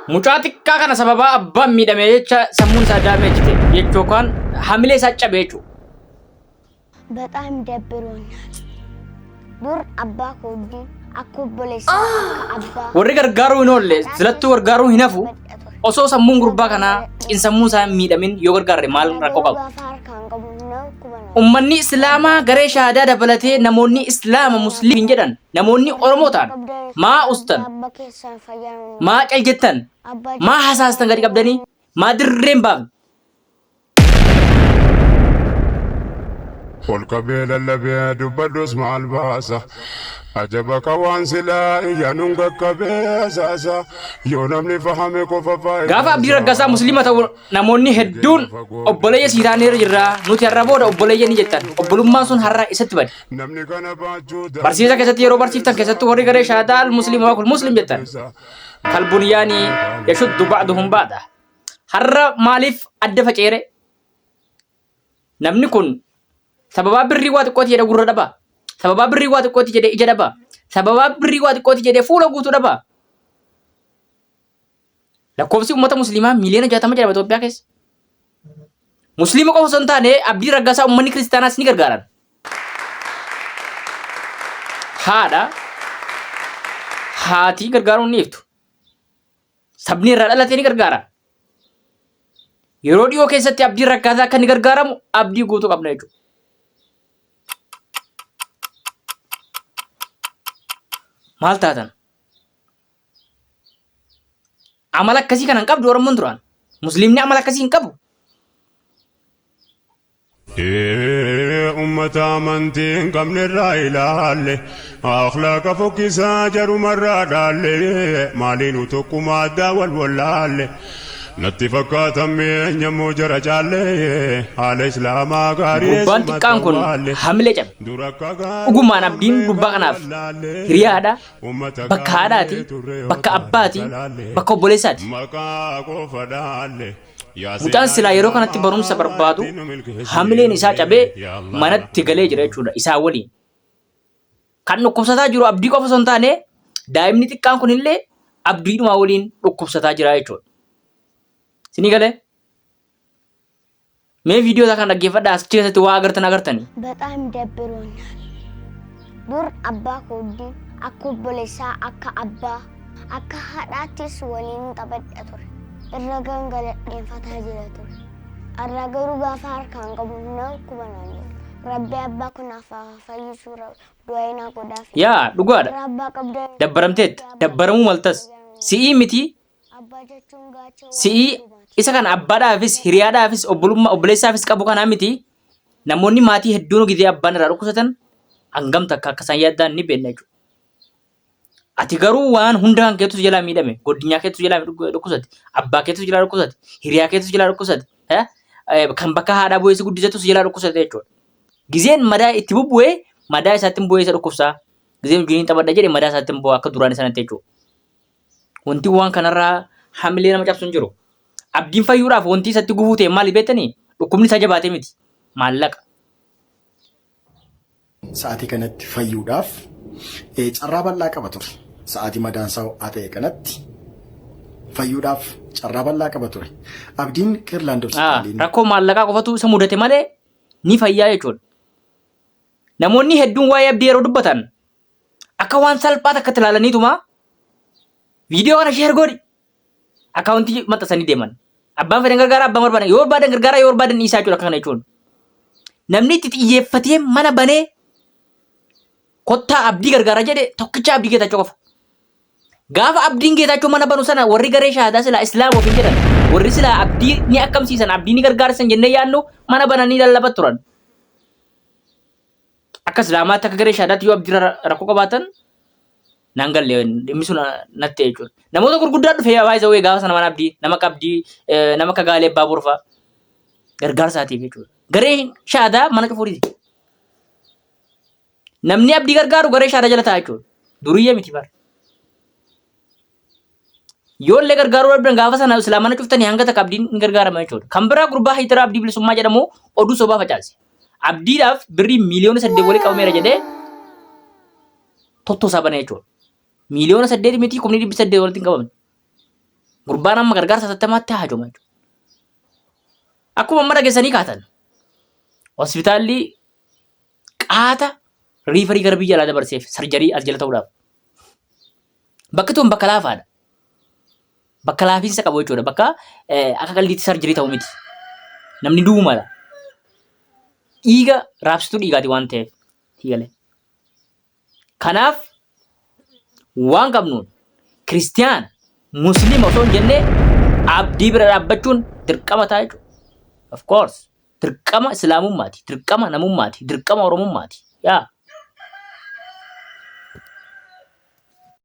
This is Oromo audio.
Mucaa xiqqaa kana sababa abbaan miidhame jecha sammuun isaa daamejite jechuu kan hamilee isaa cabe jechuudha. በጣም ደብሮኛል። ዱር አባ ኮዲ አኩቦሌሳ አባ warri gargaaruu hin oolle silattuu gargaaruu hin hafu osoo sammuun gurbaa kanaa xiinsammuu isaa hin miidhamin yoo gargaarre maal rakkoo qaba. Ummanni Islaamaa garee shahaadaa dabalatee namoonni Islaama Musliim jedhan namoonni Oromoo ta'an maa ustan maa cal jettan maa hasaastan gadi qabdanii maa dirreen baafne. والقبيل اللي دبدوس مع الباسة عجبك وان سلا يانونغ كبيساسا يونمني فهمك وففاي Gaafa Abdii Raggaasaa Musliima ta'u namoonni hedduun obboleeyya siitaanii irra nuti har'a booda obboleeyya ni jettan obbolummaan sun har'a isatti bade. نمني كان باجودا Barsiisa keessatti yeroo barsiiftan keessattuu warri garee shahaadaa al-Musliim waa kul Musliim jettan kalbunyaanii yashuddu ba'duhum ba'da. Har'a maaliif adda faceere? Namni kun sababa birrii waa xiqqooti jedhe gurra dhaba. Sababa birrii waa xiqqooti jedhe ija dhaba. Sababa birrii waa xiqqooti jedhe fuula guutuu dhaba. Lakkoofsi uummata musliimaa miliyoona 60 jedhama Itoophiyaa keessa. Musliima qofa osoo hin taane Abdii Raggaasaa uummanni kiristaanaas ni gargaaran. Haadha haatii gargaaruun ni iftu. Sabni irraa dhalatee ni gargaara. Yeroo dhiyoo keessatti Abdii Raggaasaa akka inni gargaaramu abdii guutuu qabna jechuudha. Maal taatan? Amala akkasii kana hin qabdu Oromoon duraan. Musliimni amala akkasii hin qabu. أمة أمنتين كم نرى إلى أخلاق فوكسا جرو مرة دالي مالين تقوم عدا والولال نتفقات من يمو جرى جالي على إسلام غاري Gurbaan xiqqaan kun hamilee cabe. Dhugumaan abdiin gurbaa kanaaf hiriyaadha, bakka haadhaati, bakka abbaati, bakka obboleessaati. Mucaan silaa yeroo kanatti barumsa barbaadu hamileen isaa cabee manatti galee jira jechuudha isaa waliin. Kan dhukkubsataa jiru abdii qofa osoo hin taane daa'imni xiqqaan kunillee abdiidhuma waliin dhukkubsataa jira jechuudha. Sinii galee? Mee viidiyoo kana dhaggeeffadhaa as keessatti waa agartanii. በጣም ደብሮኛል። ዱር አባ ኮዲ አኩቦሌሳ አካ አባ አካ ሀዳቲስ ወሊን ጠበደቱ irra gangaladheen fataa jira ture. Har'a garuu gaafa harkaan qabu na kubanaan jiru. Rabbi abbaa kunaaf fayyisuu du'aa godhaaf. Yaa dhugaadha. Abbaa qabda. Dabbaramteetti. Dabbaramuu maltas. Si'ii miti. Abbaa jechuun gaachoo. Si'ii isa kana abbaadhaafis hiriyaadhaafis obboleessaafis qabu kanaa miti. Namoonni maatii hedduun gidee abbaan irraa dhukkubsatan hangamta akka isaan yaaddaan ni beekna jechuudha. Ati garuu waan hundaan keetu jalaa miidhame, godinyaa keetu jalaa dhukkubsate, abbaa keetu jalaa dhukkubsate, hiriyaa keetu jalaa dhukkubsate, kan bakka haadhaa bu'eessi guddisatu jalaa dhukkubsate jechuudha. Gizeen madaa itti bubbu'ee madaa isaatti bu'ee isa dhukkubsaa. Gizeen wajjin taphadha jedhee madaa isaatti bu'aa akka duraan sanatti jechuudha. Wanti waan kanarraa hamilee nama cabsu hin jiru. Abdiin fayyuudhaaf wanti isatti gufuu ta'e maali beektanii? Dhukkubni isaa jabaatee miti. Maallaqa. Sa'aatii kanatti fayyuudhaaf carraa bal'aa qaba ture. Sa'aatii madaansaa haa ta'e kanatti fayyuudhaaf carraa bal'aa qaba ture. Abdiin Qirlaandoo rakkoo maallaqaa qofatu isa mudate malee ni fayyaa jechuudha. Namoonni hedduun waa'ee abdii yeroo dubbatan akka waan salphaa takkatti ilaalaniituma viidiyoo kana sheer godhi akkaawuntii maxxansanii deeman. Abbaan fedhan gargaara abbaan barbaadan yoo barbaadan gargaara yoo barbaadan dhiisaa jechuudha akka kana jechuudha. Namni itti xiyyeeffatee mana banee kottaa abdii gargaara jedhe tokkicha abdii Geetaachoo qofa. Gaafa abdiin Geetaachoo mana banu sana warri garee shahaadaa silaa islaama ofiin jedhan warri silaa abdii ni akkamsiisan abdii ni gargaarsan jennee yaadnu mana bananii lallabat turan. Akka islaamaatti akka garee shahadaatti yoo abdii rakkoo qabaatan naan galle dhimmi sun natti jechuudha. Namoota gurguddaa dhufe yaa baay'ee zawwee gaafa sana mana abdii nama qabdii nama akka gaalee abbaa borfaa gargaarsaatiif jechuudha. Garee shahaadaa mana cufuuriiti. Namni abdii gargaaru garee shahaadaa jala ta'a jechuudha. Duriyyee miti bara. Yoollee gargaaruu dhabdan gaafa sana islaamana cuftanii hanga takka abdiin ni gargaarama jechuudha. Kan biraa gurbaa Hayitara Abdii Bilisummaa jedhamu oduu sobaa facaase. Abdiidhaaf birrii miliyoona 8 walii qabameera jedhee tottoosaa bana jechuudha. Miliyoona 8 miti 800 walitti hin qabamne. Gurbaan amma gargaarsa tattamaatti haajoma jechuudha. Akkuma amma dhageessanii kaatan hospitaalli qaata riifarii gara biyya alaa dabarseef sarjarii as jala ta'uudhaaf. Bakki tun bakka laafaadha. Bakka laafiinsa qabu jechuudha. Bakka akka qalliitti sarjarii ta'u miti. Namni du'u mala. Dhiiga raabsituu dhiigaati waan ta'eef hiigalee. Kanaaf waan qabnuun kiristiyaana musliima osoo hin jennee abdii bira dhaabbachuun dirqama ta'a jechuudha. Of course dirqama islaamummaati, dirqama namummaati, dirqama oromummaati. Yaa